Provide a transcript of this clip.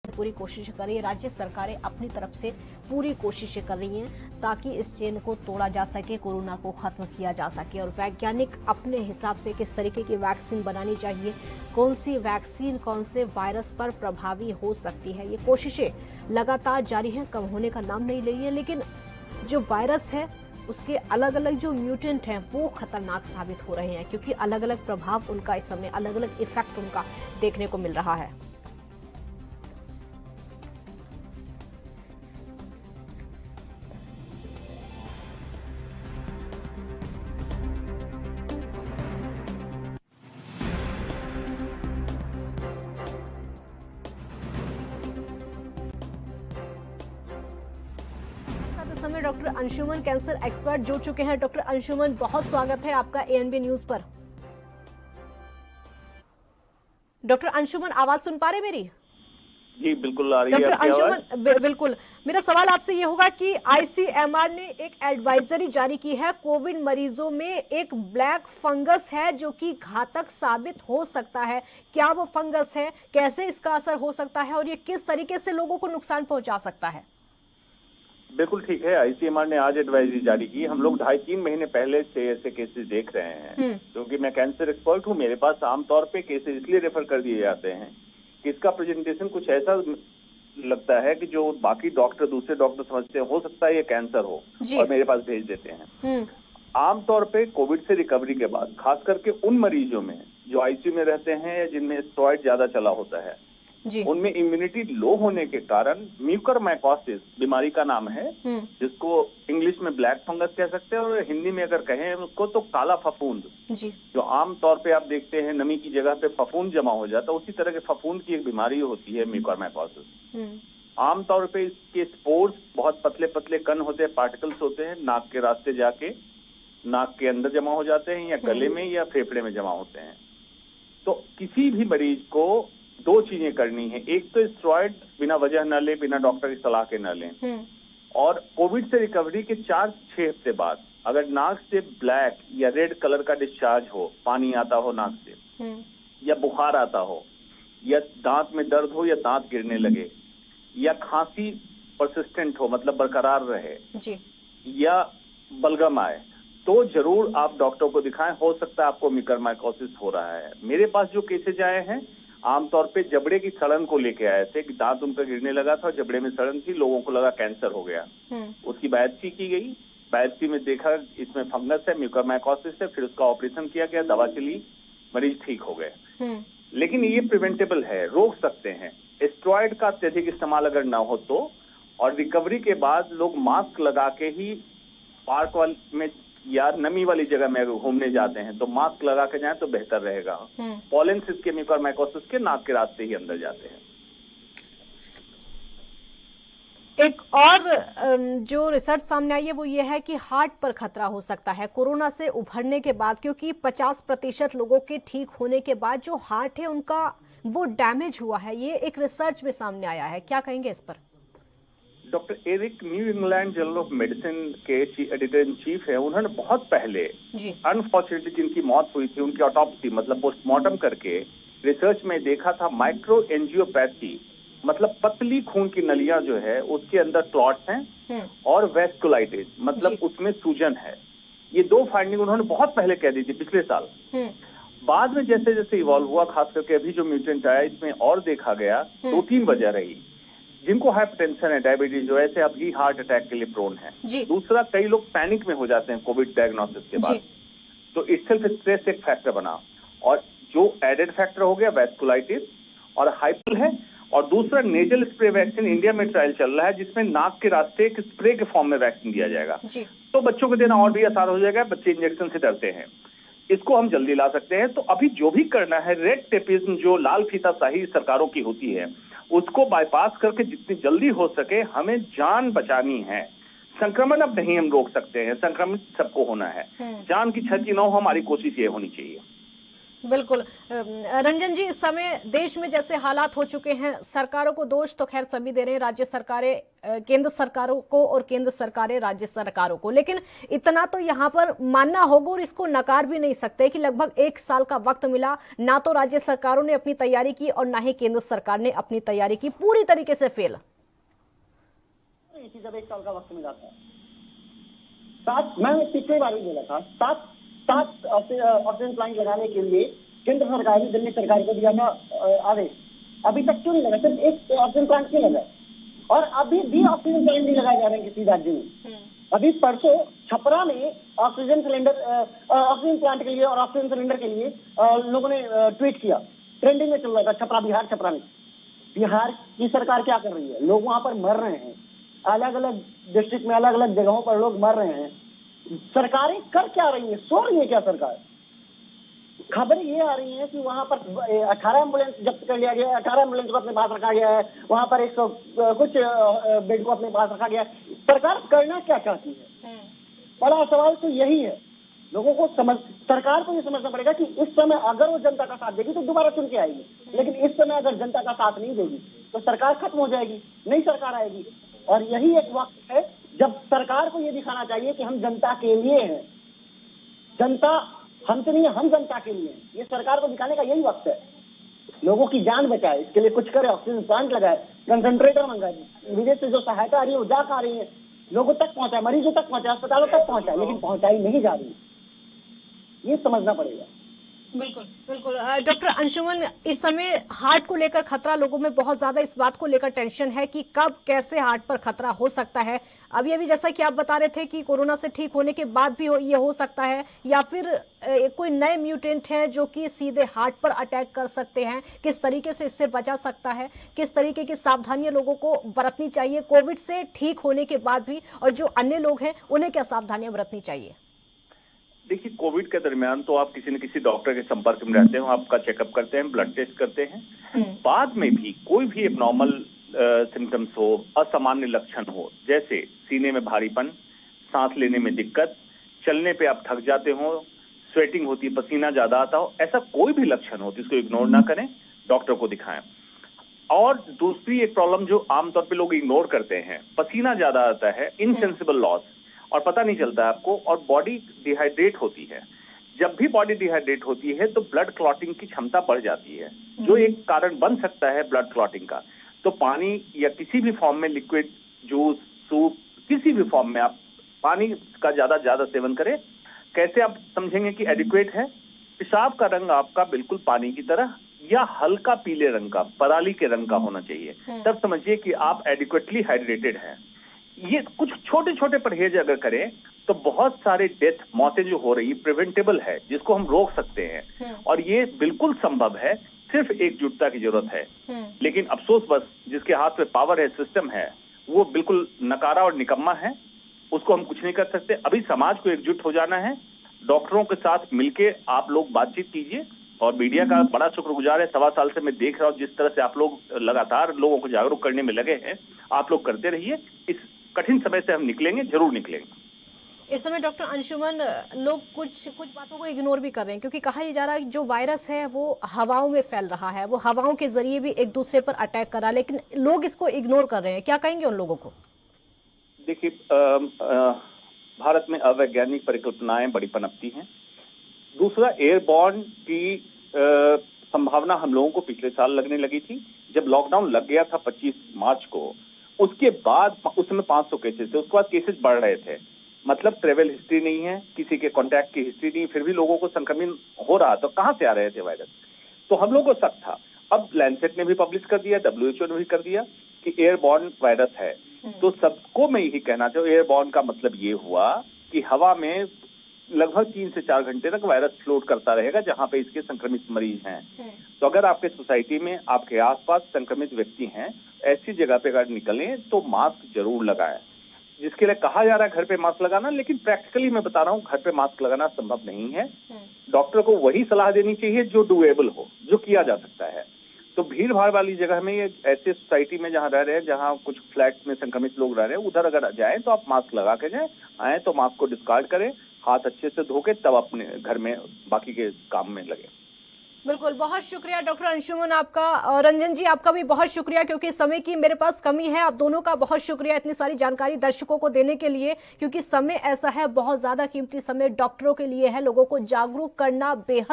पूरी कोशिश कर रही है, राज्य सरकारें अपनी तरफ से पूरी कोशिशें कर रही हैं ताकि इस चेन को तोड़ा जा सके, कोरोना को खत्म किया जा सके। और वैज्ञानिक अपने हिसाब से किस तरीके की वैक्सीन बनानी चाहिए, कौन सी वैक्सीन कौन से वायरस पर प्रभावी हो सकती है, ये कोशिशें लगातार जारी हैं, कम होने का नाम नहीं ले रही है। लेकिन जो वायरस है उसके अलग अलग जो म्यूटेंट हैं वो खतरनाक साबित हो रहे हैं, क्योंकि अलग अलग प्रभाव उनका इस समय, अलग अलग इफेक्ट उनका देखने को मिल रहा है। समय डॉक्टर अंशुमन कैंसर एक्सपर्ट जुड़ चुके हैं। डॉक्टर अंशुमन, बहुत स्वागत है आपका एएनबी न्यूज पर। डॉक्टर अंशुमन, आवाज सुन पा रहे मेरी? जी बिल्कुल आ रही है। डॉक्टर अंशुमन, बिल्कुल। मेरा सवाल आपसे ये होगा कि आईसीएमआर ने एक एडवाइजरी जारी की है, कोविड मरीजों में एक ब्लैक फंगस है जो कि घातक साबित हो सकता है। क्या वो फंगस है, कैसे इसका असर हो सकता है और ये किस तरीके से लोगों को नुकसान पहुंचा सकता है? बिल्कुल ठीक है, आईसीएमआर ने आज एडवाइजरी जारी की। हम लोग 2.5-3 महीने पहले से ऐसे केसेस देख रहे हैं, क्योंकि मैं कैंसर एक्सपर्ट हूँ। मेरे पास आमतौर पे केसेस इसलिए रेफर कर दिए जाते हैं कि इसका प्रेजेंटेशन कुछ ऐसा लगता है कि जो बाकी डॉक्टर, दूसरे डॉक्टर समझते हैं हो सकता है ये कैंसर हो, और मेरे पास भेज देते हैं। आमतौर पे कोविड से रिकवरी के बाद, खास करके उन मरीजों में जो आईसीयू में रहते हैं या जिनमें स्टेरॉइड ज्यादा चला होता है, उनमें इम्यूनिटी लो होने के कारण म्यूकरमाइकोसिस बीमारी का नाम है, जिसको इंग्लिश में ब्लैक फंगस कह सकते हैं, और हिंदी में अगर कहें उसको तो काला फफूंद, जो आम तौर पे आप देखते हैं नमी की जगह पे फफूंद जमा हो जाता है, उसी तरह के फफूंद की एक बीमारी होती है म्यूकरमाइकोसिस। आमतौर पे इसके स्पोर्स बहुत पतले पतले कण होते हैं, पार्टिकल्स होते हैं, नाक के रास्ते जाके नाक के अंदर जमा हो जाते हैं, या गले में या फेफड़े में जमा होते हैं। तो किसी भी मरीज को 2 चीजें करनी है, एक तो स्टेरॉइड बिना वजह न ले, बिना डॉक्टर की सलाह के न लें, और कोविड से रिकवरी के 4-6 हफ्ते बाद अगर नाक से ब्लैक या रेड कलर का डिस्चार्ज हो, पानी आता हो नाक से, या बुखार आता हो, या दांत में दर्द हो, या दांत गिरने लगे, या खांसी परसिस्टेंट हो, मतलब बरकरार रहे, या बलगम आए, तो जरूर आप डॉक्टर को दिखाएं। हो सकता है आपको म्यूकरमाइकोसिस हो रहा है। मेरे पास जो केसेज आए हैं आमतौर पे जबड़े की सड़न को लेके आए थे, कि दांत उनका गिरने लगा था, जबड़े में सड़न थी, लोगों को लगा कैंसर हो गया। उसकी बायोप्सी की गई, बायोप्सी में देखा इसमें फंगस है, म्यूकरमाइकोसिस है, फिर उसका ऑपरेशन किया गया, दवा चली, मरीज ठीक हो गए। लेकिन ये प्रिवेंटेबल है, रोक सकते हैं। स्टेरॉइड का अत्यधिक इस्तेमाल अगर ना हो तो, और रिकवरी के बाद लोग मास्क लगा के ही पार्क में या नमी वाली जगह में घूमने जाते हैं तो मास्क लगा के जाएं तो बेहतर रहेगा। पॉलन के म्यूकरमाइकोसिस के नाक के रास्ते ही अंदर जाते हैं। एक और जो रिसर्च सामने आई है वो ये है कि हार्ट पर खतरा हो सकता है कोरोना से उभरने के बाद, क्योंकि 50% लोगों के ठीक होने के बाद जो हार्ट है उनका वो डैमेज हुआ है। ये एक रिसर्च में सामने आया है, क्या कहेंगे इस पर? Doctor Eric New England Journal of Medicine के एडिटर इन चीफ है। उन्होंने बहुत पहले अनफॉर्चुनेटली जिनकी मौत हुई थी, उनकी ऑटोप्सी मतलब पोस्टमार्टम करके रिसर्च में देखा था माइक्रो एंजियोपैथी, मतलब पतली खून की नलियां जो है उसके अंदर क्लॉट्स हैं, और वेस्कुलाइटिस मतलब उसमें सूजन है। ये 2 फाइंडिंग उन्होंने बहुत पहले कह दी थी, पिछले साल। बाद में जैसे जैसे इवॉल्व हुआ, खास करके अभी जो म्यूटेंट आया इसमें और देखा गया, 2-3 वजह रही। जिनको हाइपरटेंशन है, डायबिटीज जो, ऐसे अभी हार्ट अटैक के लिए प्रोन है। दूसरा, कई लोग पैनिक में हो जाते हैं कोविड डायग्नोसिस के बाद, तो इटसेल्फ स्ट्रेस एक फैक्टर बना, और जो एडेड फैक्टर हो गया वेस्कुलाइटिस और हाइपर है। और दूसरा, नेजल स्प्रे वैक्सीन इंडिया में ट्रायल चल रहा है, जिसमें नाक के रास्ते एक स्प्रे के फॉर्म में वैक्सीन दिया जाएगा, तो बच्चों को देना और भी आसान हो जाएगा। बच्चे इंजेक्शन से डरते हैं, इसको हम जल्दी ला सकते हैं। तो अभी जो भी करना है, रेड टेपिज्म जो लाल फीताशाही सरकारों की होती है, उसको बाईपास करके जितनी जल्दी हो सके हमें जान बचानी है। संक्रमण अब नहीं हम रोक सकते हैं, संक्रमित सबको होना है, जान की क्षति न हो, हमारी कोशिश ये होनी चाहिए। बिल्कुल। रंजन जी, इस समय देश में जैसे हालात हो चुके हैं, सरकारों को दोष तो खैर सभी दे रहे हैं, राज्य सरकारें केंद्र सरकारों को और केंद्र सरकारें राज्य सरकारों को, लेकिन इतना तो यहाँ पर मानना होगा और इसको नकार भी नहीं सकते कि लगभग 1 साल का वक्त मिला, ना तो राज्य सरकारों ने अपनी तैयारी की और ना ही केंद्र सरकार ने अपनी तैयारी की, पूरी तरीके से फेल। जब 1 साल का वक्त मिला था, मैं पिछले बार भी बोला था, 7 ऑक्सीजन प्लांट लगाने के लिए केंद्र सरकार ने दिल्ली सरकार को दिया था आदेश। अभी तक क्यों नहीं लगा? सिर्फ एक ऑक्सीजन प्लांट क्यों लगा? और अभी भी ऑक्सीजन प्लांट नहीं लगाए जा रहे हैं किसी राज्य में। अभी परसों छपरा में ऑक्सीजन सिलेंडर, ऑक्सीजन प्लांट के लिए और ऑक्सीजन सिलेंडर के लिए लोगों ने ट्वीट किया, ट्रेंडिंग में चल रहा था छपरा, बिहार छपरा में। बिहार की सरकार क्या कर रही है? लोग वहां पर मर रहे हैं, अलग अलग डिस्ट्रिक्ट में अलग अलग जगहों पर लोग मर रहे हैं। सरकारें कर क्या रही है? सो रही है क्या सरकार? खबरें ये आ रही हैं कि वहां पर 18 एम्बुलेंस जब्त कर लिया गया है, 18 एम्बुलेंस को अपने पास रखा गया है, वहां पर 100 कुछ बेड को अपने पास रखा गया है। सरकार करना क्या चाहती है? बड़ा सवाल तो यही है। लोगों को सरकार को ये समझना पड़ेगा कि इस समय अगर वो जनता का साथ देगी तो दोबारा चुन के आएगी, लेकिन इस समय अगर जनता का साथ नहीं देगी तो सरकार खत्म हो जाएगी, नई सरकार आएगी। और यही एक वक्त है जब सरकार को ये दिखाना चाहिए कि हम जनता के लिए हैं, जनता हमसे नहीं है, हम जनता के लिए हैं। ये सरकार को दिखाने का यही वक्त है। लोगों की जान बचाए, इसके लिए कुछ करे, ऑक्सीजन प्लांट लगाए, कंसंट्रेटर मंगाए, विदेश से जो सहायता आ रही है वो जाकर आ रही है, लोगों तक पहुंचाए, मरीजों तक पहुंचाए, अस्पतालों तक पहुंचाए, लेकिन पहुंचाई नहीं जा रही। ये समझना पड़ेगा। बिल्कुल बिल्कुल। डॉक्टर अंशुमन, इस समय हार्ट को लेकर खतरा लोगों में बहुत ज्यादा इस बात को लेकर टेंशन है कि कब कैसे हार्ट पर खतरा हो सकता है। अभी अभी जैसा कि आप बता रहे थे कि कोरोना से ठीक होने के बाद भी ये हो सकता है, या फिर कोई नए म्यूटेंट हैं जो कि सीधे हार्ट पर अटैक कर सकते हैं। किस तरीके से इससे बचा सकता है, किस तरीके की सावधानियां लोगों को बरतनी चाहिए कोविड से ठीक होने के बाद भी, और जो अन्य लोग हैं उन्हें क्या सावधानियां बरतनी चाहिए? देखिए, कोविड के दरमियान तो आप किसी न किसी डॉक्टर के संपर्क में रहते हो, आपका चेकअप करते हैं, ब्लड टेस्ट करते हैं। बाद में भी कोई भी एबनॉर्मल सिम्टम्स हो, असामान्य लक्षण हो, जैसे सीने में भारीपन, सांस लेने में दिक्कत, चलने पे आप थक जाते हो, स्वेटिंग होती है, पसीना ज्यादा आता हो, ऐसा कोई भी लक्षण हो तो इसको इग्नोर ना करें, डॉक्टर को दिखाएं। और दूसरी एक प्रॉब्लम जो आमतौर पे लोग इग्नोर करते हैं, पसीना ज्यादा आता है, इनसेंसिबल लॉस, और पता नहीं चलता है आपको, और बॉडी डिहाइड्रेट होती है। जब भी बॉडी डिहाइड्रेट होती है तो ब्लड क्लॉटिंग की क्षमता बढ़ जाती है, जो एक कारण बन सकता है ब्लड क्लॉटिंग का। तो पानी या किसी भी फॉर्म में, लिक्विड, जूस, सूप, किसी भी फॉर्म में आप पानी का ज्यादा सेवन करें। कैसे आप समझेंगे कि एडिक्वेट है? पेशाब का रंग आपका बिल्कुल पानी की तरह या हल्का पीले रंग का, पराली के रंग का होना चाहिए, तब समझिए कि आप एडिक्वेटली हाइड्रेटेड हैं। ये कुछ छोटे छोटे परहेज अगर करें तो बहुत सारे डेथ, मौतें जो हो रही प्रिवेंटेबल है, जिसको हम रोक सकते हैं, और ये बिल्कुल संभव है। सिर्फ एकजुटता की जरूरत है। लेकिन अफसोस बस जिसके हाथ में पावर है, सिस्टम है, वो बिल्कुल नकारा और निकम्मा है, उसको हम कुछ नहीं कर सकते। अभी समाज को एकजुट हो जाना है, डॉक्टरों के साथ मिलके आप लोग बातचीत कीजिए, और मीडिया का बड़ा शुक्रगुजार है। 1.25 साल से मैं देख रहा हूँ जिस तरह से आप लोग लगातार लोगों को जागरूक करने में लगे हैं, आप लोग करते रहिए। इस कठिन समय से हम निकलेंगे, जरूर निकलेंगे। इस समय डॉक्टर अंशुमन, लोग कुछ बातों को इग्नोर भी कर रहे हैं, क्योंकि कहा ही जा रहा है कि जो वायरस है वो हवाओं में फैल रहा है, वो हवाओं के जरिए भी एक दूसरे पर अटैक कर रहा है, लेकिन लोग इसको इग्नोर कर रहे हैं। क्या कहेंगे उन लोगों को? देखिए, भारत में अवैज्ञानिक परिकल्पनाएं बड़ी पनपती हैं। दूसरा, एयरबॉर्न की संभावना हम लोगों को पिछले साल लगने लगी थी। जब लॉकडाउन लग गया था 25 मार्च को, उसके बाद उस समय 500 केसेस थे, उसके बाद केसेस बढ़ रहे थे। मतलब ट्रेवल हिस्ट्री नहीं है, किसी के कांटेक्ट की हिस्ट्री नहीं, फिर भी लोगों को संक्रमण हो रहा, तो कहां से आ रहे थे वायरस? तो हम लोगों को शक था। अब लैंसेट ने भी पब्लिश कर दिया, WHO ने भी कर दिया कि एयरबॉर्न वायरस है। तो सबको मैं यही कहना चाहूँ, एयरबॉर्न का मतलब ये हुआ कि हवा में लगभग 3 से 4 घंटे तक वायरस फ्लोट करता रहेगा जहां पे इसके संक्रमित मरीज हैं। तो अगर आपके सोसाइटी में, आपके आसपास संक्रमित व्यक्ति हैं, ऐसी जगह पे अगर निकलें तो मास्क जरूर लगाएं। जिसके लिए कहा जा रहा है घर पे मास्क लगाना, लेकिन प्रैक्टिकली मैं बता रहा हूँ घर पे मास्क लगाना संभव नहीं है। डॉक्टर को वही सलाह देनी चाहिए जो डुएबल हो, जो किया जा सकता है। तो भीड़ भाड़ वाली जगह में, ये ऐसे सोसाइटी में जहाँ रह रहे हैं, जहाँ कुछ फ्लैट में संक्रमित लोग रह रहे हैं, उधर अगर जाए तो आप मास्क लगा के जाए, आए तो मास्क को डिस्कार्ड करें, हाथ अच्छे से धो के तब अपने घर में बाकी के काम में लगे। बिल्कुल, बहुत शुक्रिया डॉक्टर अंशुमन आपका, और रंजन जी आपका भी बहुत शुक्रिया, क्योंकि समय की मेरे पास कमी है। आप दोनों का बहुत शुक्रिया इतनी सारी जानकारी दर्शकों को देने के लिए, क्योंकि समय ऐसा है, बहुत ज्यादा कीमती समय डॉक्टरों के लिए है। लोगों को जागरूक करना बेहद